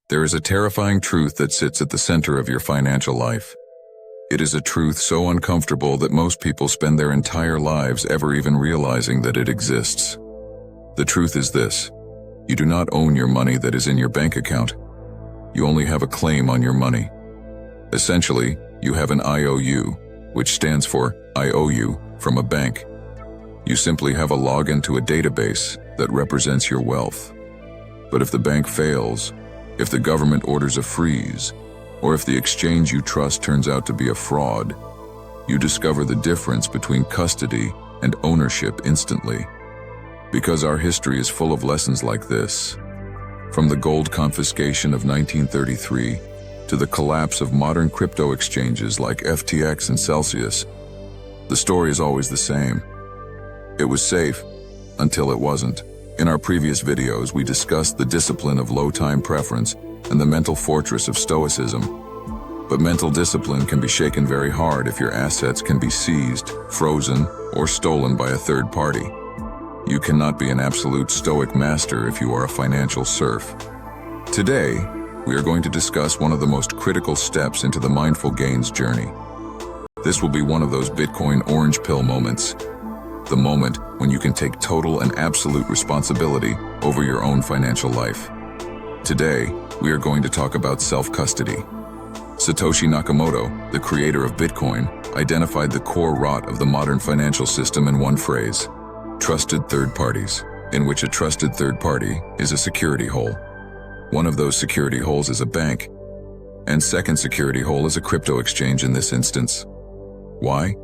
There is a terrifying truth that sits at the center of your financial life. It is a truth so uncomfortable that most people spend their entire lives ever even realizing that it exists. The truth is this: you do not own your money that is in your bank account. You only have a claim on your money. Essentially, you have an IOU, which stands for I owe you, from a bank. You simply have a login to a database that represents your wealth. But if the bank fails, if the government orders a freeze, or if the exchange you trust turns out to be a fraud, you discover the difference between custody and ownership instantly. Because our history is full of lessons like this. From the gold confiscation of 1933 to the collapse of modern crypto exchanges like FTX and Celsius, the story is always the same. It was safe until it wasn't. In our previous videos, we discussed the discipline of low-time preference and the mental fortress of stoicism. But mental discipline can be shaken very hard if your assets can be seized, frozen, or stolen by a third party. You cannot be an absolute stoic master if you are a financial serf. Today, we are going to discuss one of the most critical steps into the mindful gains journey. This will be one of those Bitcoin orange pill moments. The moment when you can take total and absolute responsibility over your own financial life. Today, we are going to talk about self-custody. Satoshi Nakamoto, the creator of Bitcoin, identified the core rot of the modern financial system in one phrase: trusted third parties, in which a trusted third party is a security hole. One of those security holes is a bank, and second security hole is a crypto exchange in this instance. Why?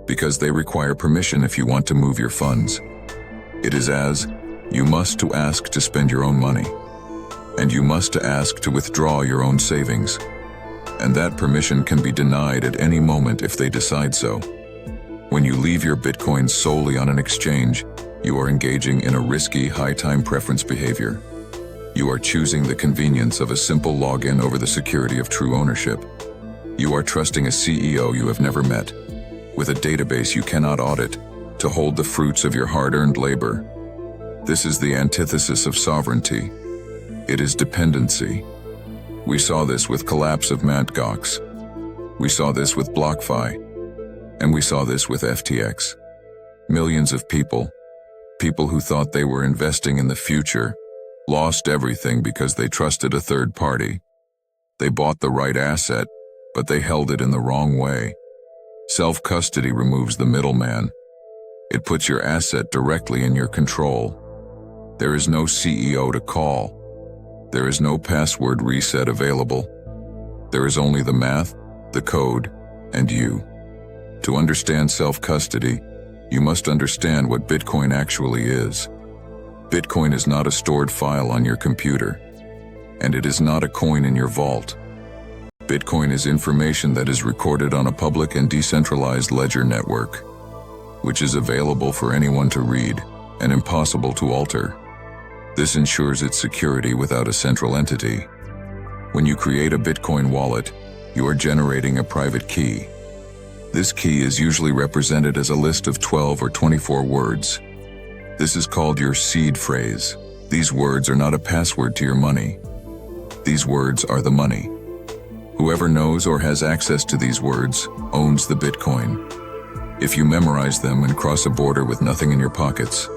Because they require permission if you want to move your funds. It is as, you must to ask to spend your own money, and you must to ask to withdraw your own savings. And that permission can be denied at any moment if they decide so. When you leave your Bitcoin solely on an exchange, you are engaging in a risky high-time preference behavior. You are choosing the convenience of a simple login over the security of true ownership. You are trusting a CEO you have never met, with a database you cannot audit, to hold the fruits of your hard-earned labor. This is the antithesis of sovereignty. It is dependency. We saw this with collapse of Mt. Gox. We saw this with BlockFi. And we saw this with FTX. Millions of people who thought they were investing in the future, lost everything because they trusted a third party. They bought the right asset, but they held it in the wrong way. Self-custody removes the middleman. It puts your asset directly in your control. There is no CEO to call. There is no password reset available. There is only the math, the code, and you. To understand self-custody, you must understand what Bitcoin actually is. Bitcoin is not a stored file on your computer, and it is not a coin in your vault. Bitcoin is information that is recorded on a public and decentralized ledger network, which is available for anyone to read and impossible to alter. This ensures its security without a central entity. When you create a Bitcoin wallet, you are generating a private key. This key is usually represented as a list of 12 or 24 words. This is called your seed phrase. These words are not a password to your money. These words are the money. Whoever knows or has access to these words owns the Bitcoin. If you memorize them and cross a border with nothing in your pockets,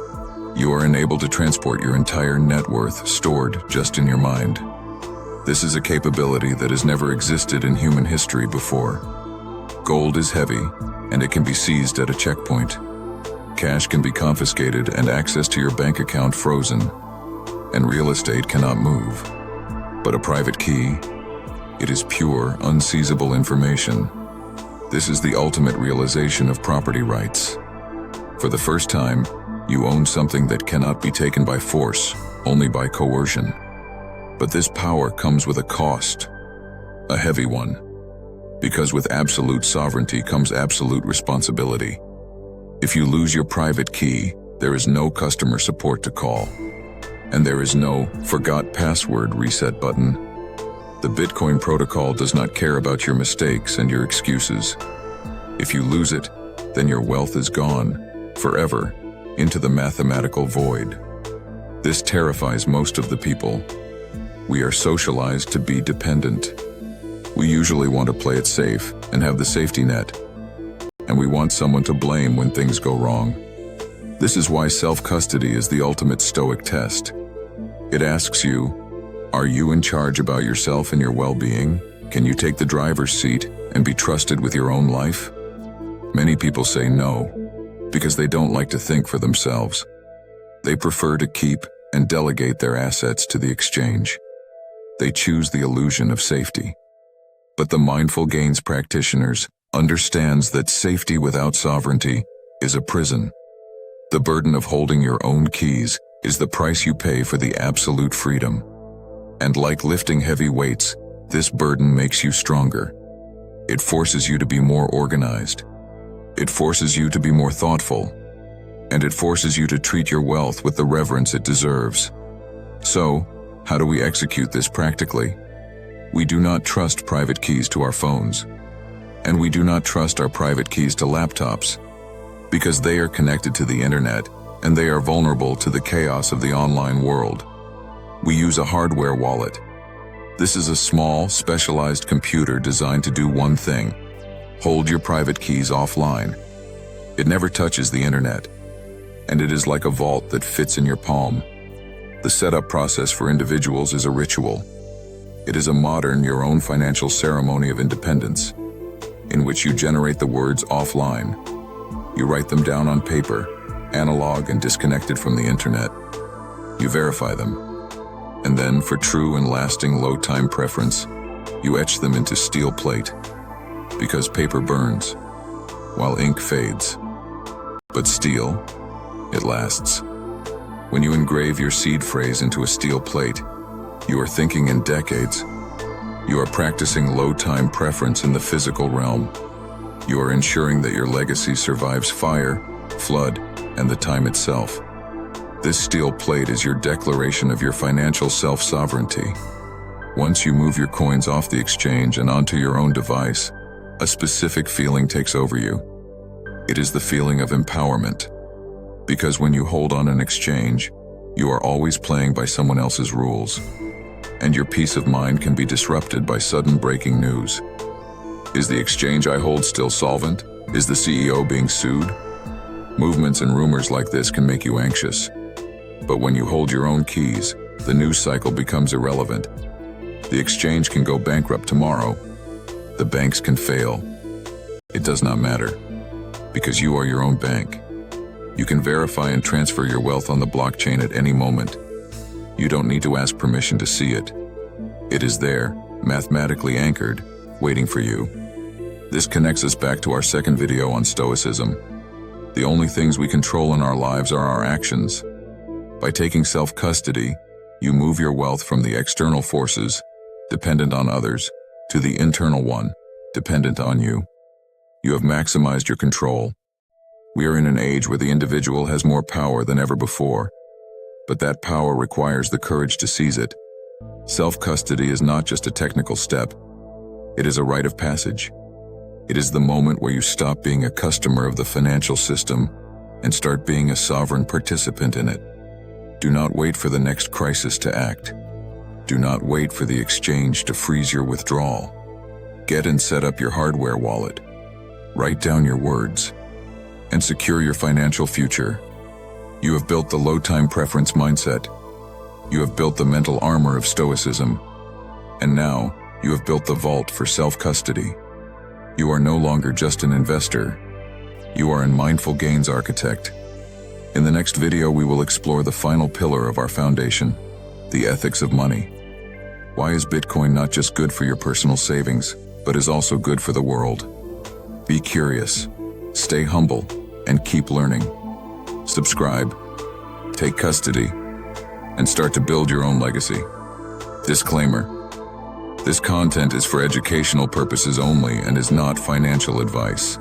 you are enabled to transport your entire net worth stored just in your mind. This is a capability that has never existed in human history before. Gold is heavy, and it can be seized at a checkpoint. Cash can be confiscated and access to your bank account frozen, and real estate cannot move. But a private key, it is pure, unseizable information. This is the ultimate realization of property rights. For the first time, you own something that cannot be taken by force, only by coercion. But this power comes with a cost, a heavy one, because with absolute sovereignty comes absolute responsibility. If you lose your private key, there is no customer support to call, and there is no forgot password reset button. The Bitcoin protocol does not care about your mistakes and your excuses. If you lose it, then your wealth is gone, forever, into the mathematical void. This terrifies most of the people. We are socialized to be dependent. We usually want to play it safe and have the safety net, and we want someone to blame when things go wrong. This is why self-custody is the ultimate Stoic test. It asks you, are you in charge about yourself and your well-being? Can you take the driver's seat and be trusted with your own life? Many people say no, because they don't like to think for themselves. They prefer to keep and delegate their assets to the exchange. They choose the illusion of safety. But the mindful gains practitioners understands that safety without sovereignty is a prison. The burden of holding your own keys is the price you pay for the absolute freedom. And like lifting heavy weights, this burden makes you stronger. It forces you to be more organized. It forces you to be more thoughtful. And it forces you to treat your wealth with the reverence it deserves. So, how do we execute this practically? We do not trust private keys to our phones. And we do not trust our private keys to laptops, because they are connected to the internet and they are vulnerable to the chaos of the online world. We use a hardware wallet. This is a small, specialized computer designed to do one thing: hold your private keys offline. It never touches the internet, and it is like a vault that fits in your palm. The setup process for individuals is a ritual. It is a modern, your own financial ceremony of independence, in which you generate the words offline. You write them down on paper, analog and disconnected from the internet. You verify them. And then, for true and lasting low-time preference, you etch them into steel plate. Because paper burns, while ink fades. But steel, it lasts. When you engrave your seed phrase into a steel plate, you are thinking in decades. You are practicing low-time preference in the physical realm. You are ensuring that your legacy survives fire, flood, and the time itself. This steel plate is your declaration of your financial self-sovereignty. Once you move your coins off the exchange and onto your own device, a specific feeling takes over you. It is the feeling of empowerment. Because when you hold on an exchange, you are always playing by someone else's rules, and your peace of mind can be disrupted by sudden breaking news. Is the exchange I hold still solvent? Is the CEO being sued? Movements and rumors like this can make you anxious. But when you hold your own keys, the news cycle becomes irrelevant. The exchange can go bankrupt tomorrow. The banks can fail. It does not matter, because you are your own bank. You can verify and transfer your wealth on the blockchain at any moment. You don't need to ask permission to see it. It is there, mathematically anchored, waiting for you. This connects us back to our second video on Stoicism. The only things we control in our lives are our actions. By taking self-custody, you move your wealth from the external forces, dependent on others, to the internal one, dependent on you. You have maximized your control. We are in an age where the individual has more power than ever before, but that power requires the courage to seize it. Self-custody is not just a technical step. It is a rite of passage. It is the moment where you stop being a customer of the financial system and start being a sovereign participant in it. Do not wait for the next crisis to act. Do not wait for the exchange to freeze your withdrawal. Get and set up your hardware wallet. Write down your words and secure your financial future. You have built the low-time preference mindset. You have built the mental armor of Stoicism. And now, you have built the vault for self-custody. You are no longer just an investor. You are a mindful gains architect. In the next video, we will explore the final pillar of our foundation, the ethics of money. Why is Bitcoin not just good for your personal savings, but is also good for the world? Be curious, stay humble, and keep learning. Subscribe, take custody, and start to build your own legacy. Disclaimer: this content is for educational purposes only and is not financial advice.